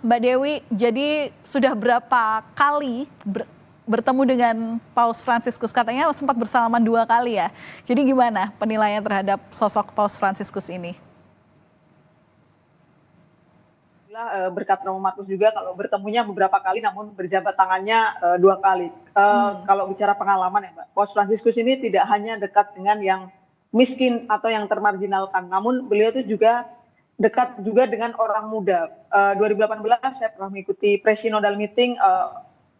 Mbak Dewi, jadi sudah berapa kali bertemu dengan Paus Fransiskus? Katanya sempat bersalaman 2 kali ya. Jadi gimana penilaian terhadap sosok Paus Fransiskus ini? Berkat Romo Markus juga kalau bertemunya beberapa kali namun berjabat tangannya 2 kali. Kalau bicara pengalaman ya Mbak, Paus Fransiskus ini tidak hanya dekat dengan yang miskin atau yang termarginalkan, namun beliau itu juga dekat juga dengan orang muda. 2018 saya pernah mengikuti Presynodal Meeting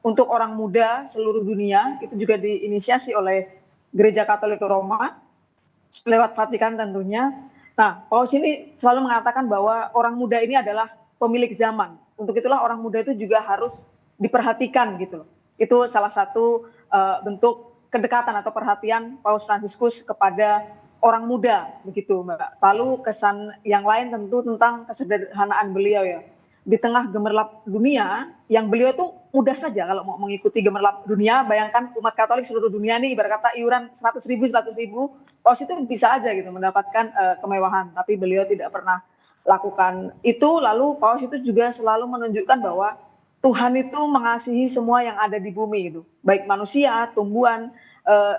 untuk orang muda seluruh dunia, itu juga diinisiasi oleh Gereja Katolik Roma lewat Vatikan tentunya. Nah, Paus ini selalu mengatakan bahwa orang muda ini adalah pemilik zaman. Untuk itulah orang muda itu juga harus diperhatikan gitu. Itu salah satu bentuk kedekatan atau perhatian Paus Fransiskus kepada orang muda begitu Mbak. Lalu kesan yang lain tentu tentang kesederhanaan beliau ya. Di tengah gemerlap dunia, yang beliau tuh mudah saja kalau mau mengikuti gemerlap dunia. Bayangkan umat Katolik seluruh dunia nih, ibarat kata iuran 100.000, Paus itu bisa aja gitu mendapatkan kemewahan. Tapi beliau tidak pernah lakukan itu. Lalu Paus itu juga selalu menunjukkan bahwa Tuhan itu mengasihi semua yang ada di bumi itu, baik manusia, tumbuhan,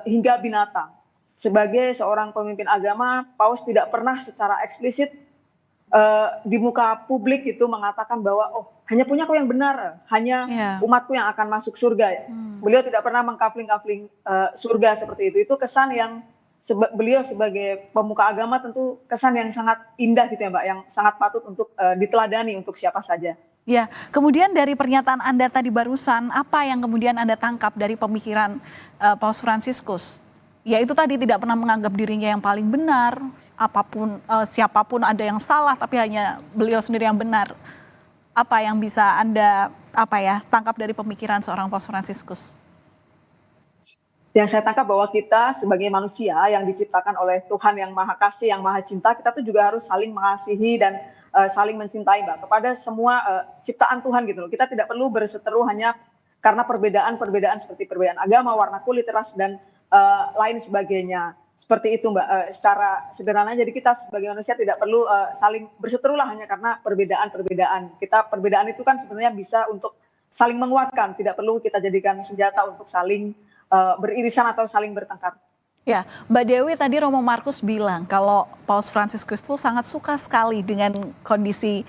hingga binatang. Sebagai seorang pemimpin agama, Paus tidak pernah secara eksplisit di muka publik itu mengatakan bahwa hanya punyaku yang benar, hanya umatku yang akan masuk surga. Beliau tidak pernah mengkafling-kafling surga seperti itu. Itu kesan yang beliau sebagai pemuka agama tentu kesan yang sangat indah gitu ya Mbak, yang sangat patut untuk diteladani untuk siapa saja. Ya, kemudian dari pernyataan Anda tadi barusan, apa yang kemudian Anda tangkap dari pemikiran Paus Fransiskus? Ya itu tadi, tidak pernah menganggap dirinya yang paling benar, apapun siapapun ada yang salah, tapi hanya beliau sendiri yang benar. Apa yang bisa Anda tangkap dari pemikiran seorang Paus Fransiskus? Yang saya tangkap bahwa kita sebagai manusia yang diciptakan oleh Tuhan yang Maha Kasih, yang Maha Cinta, kita tuh juga harus saling mengasihi dan saling mencintai Mbak, kepada semua ciptaan Tuhan gitu loh. Kita tidak perlu berseteru hanya karena perbedaan-perbedaan seperti perbedaan agama, warna kulit, ras, dan lain sebagainya. Seperti itu Mbak, secara sederhana. Jadi kita sebagai manusia tidak perlu saling berseteru lah hanya karena perbedaan-perbedaan. Perbedaan itu kan sebenarnya bisa untuk saling menguatkan, tidak perlu kita jadikan senjata untuk saling beririsan atau saling bertengkar. Ya, Mbak Dewi, tadi Romo Markus bilang kalau Paus Fransiskus itu sangat suka sekali dengan kondisi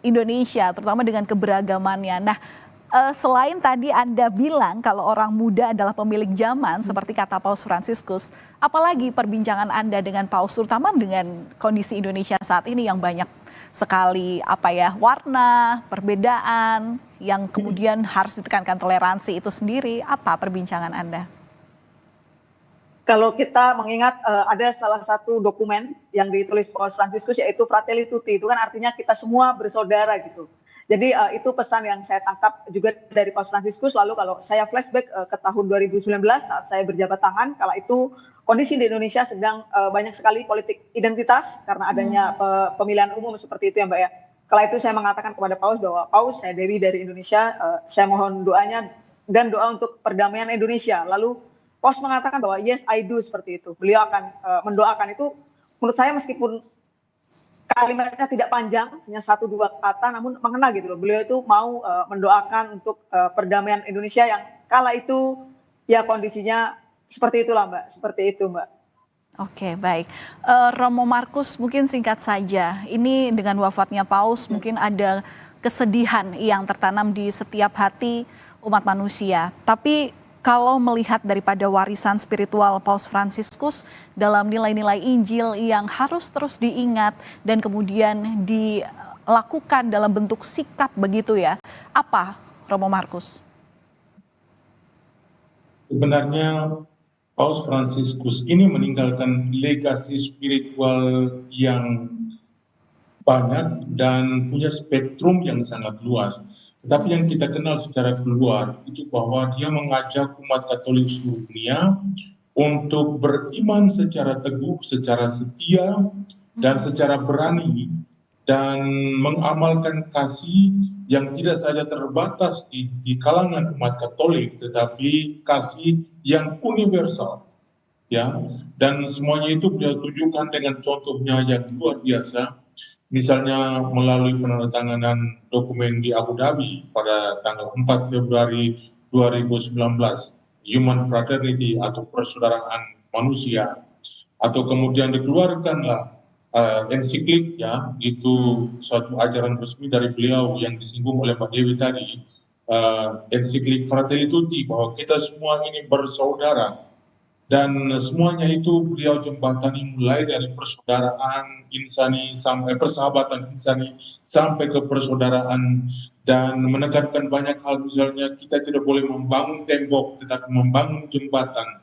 Indonesia, terutama dengan keberagamannya. Nah, selain tadi Anda bilang kalau orang muda adalah pemilik zaman, seperti kata Paus Fransiskus, apalagi perbincangan Anda dengan Paus, terutama dengan kondisi Indonesia saat ini yang banyak sekali warna, perbedaan, yang kemudian harus ditekankan toleransi itu sendiri. Apa perbincangan Anda? Kalau kita mengingat ada salah satu dokumen yang ditulis Paus Fransiskus, yaitu Fratelli Tutti, itu kan artinya kita semua bersaudara gitu. Jadi itu pesan yang saya tangkap juga dari Paus Fransiskus. Lalu kalau saya flashback ke tahun 2019 saat saya berjabat tangan, kala itu kondisi di Indonesia sedang banyak sekali politik identitas karena adanya pemilihan umum seperti itu ya Mbak ya. Kala itu saya mengatakan kepada Paus bahwa Paus, saya Dewi dari Indonesia, saya mohon doanya dan doa untuk perdamaian Indonesia. Lalu Paus mengatakan bahwa yes I do, seperti itu. Beliau akan mendoakan. Itu menurut saya meskipun kalimatnya tidak panjang, hanya 1-2 kata, namun mengena gitu loh. Beliau itu mau mendoakan untuk perdamaian Indonesia yang kala itu ya kondisinya seperti itulah Mbak, seperti itu Mbak. Oke, baik. Romo Markus, mungkin singkat saja. Ini dengan wafatnya Paus mungkin ada kesedihan yang tertanam di setiap hati umat manusia. Tapi kalau melihat daripada warisan spiritual Paus Fransiskus dalam nilai-nilai Injil yang harus terus diingat dan kemudian dilakukan dalam bentuk sikap begitu ya, apa Romo Markus? Sebenarnya Paus Fransiskus ini meninggalkan legasi spiritual yang banyak dan punya spektrum yang sangat luas. Tetapi yang kita kenal secara keluar itu bahwa dia mengajak umat Katolik seluruh dunia untuk beriman secara teguh, secara setia, dan secara berani, dan mengamalkan kasih yang tidak saja terbatas di kalangan umat Katolik, tetapi kasih yang universal. Ya, dan semuanya itu beliau tunjukkan dengan contohnya yang luar biasa. misalnya melalui penandatanganan dokumen di Abu Dhabi pada tanggal 4 Februari 2019, Human Fraternity atau persaudaraan manusia, atau kemudian dikeluarkanlah ensikliknya, itu suatu ajaran resmi dari beliau yang disinggung oleh Mbak Dewi tadi, ensiklik Fratelli Tutti, bahwa kita semua ini bersaudara, dan semuanya itu beliau jembatani mulai dari persaudaraan insani sampai persahabatan insani sampai ke persaudaraan, dan menekankan banyak hal, misalnya kita tidak boleh membangun tembok tetapi membangun jembatan,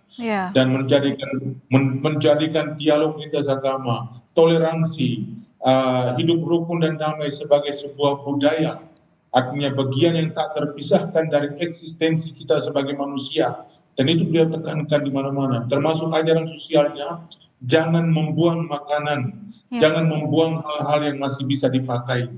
dan menjadikan dialog lintas agama, toleransi, hidup rukun dan damai sebagai sebuah budaya, artinya bagian yang tak terpisahkan dari eksistensi kita sebagai manusia. Dan itu beliau tekankan di mana-mana, termasuk ajaran sosialnya, jangan membuang makanan, jangan membuang hal-hal yang masih bisa dipakai.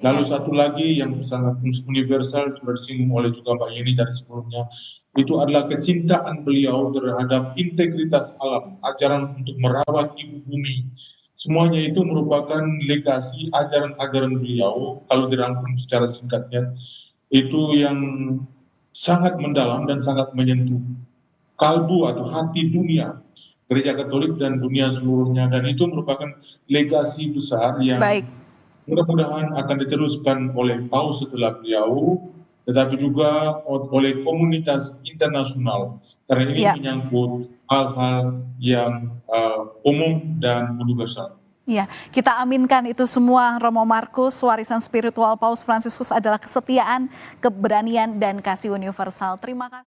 Lalu satu lagi yang sangat universal, sudah disinggung oleh juga Mbak Yeni tadi sebelumnya, itu adalah kecintaan beliau terhadap integritas alam, ajaran untuk merawat ibu bumi. Semuanya itu merupakan legasi ajaran-ajaran beliau, kalau dirangkum secara singkatnya, itu yang sangat mendalam dan sangat menyentuh kalbu atau hati dunia, Gereja Katolik dan dunia seluruhnya, dan itu merupakan legasi besar yang mudah-mudahan akan diteruskan oleh Paus setelah beliau, tetapi juga oleh komunitas internasional, karena ini menyangkut hal-hal yang umum dan universal. Iya, kita aminkan itu semua. Romo Markus, warisan spiritual Paus Fransiskus adalah kesetiaan, keberanian, dan kasih universal. Terima kasih.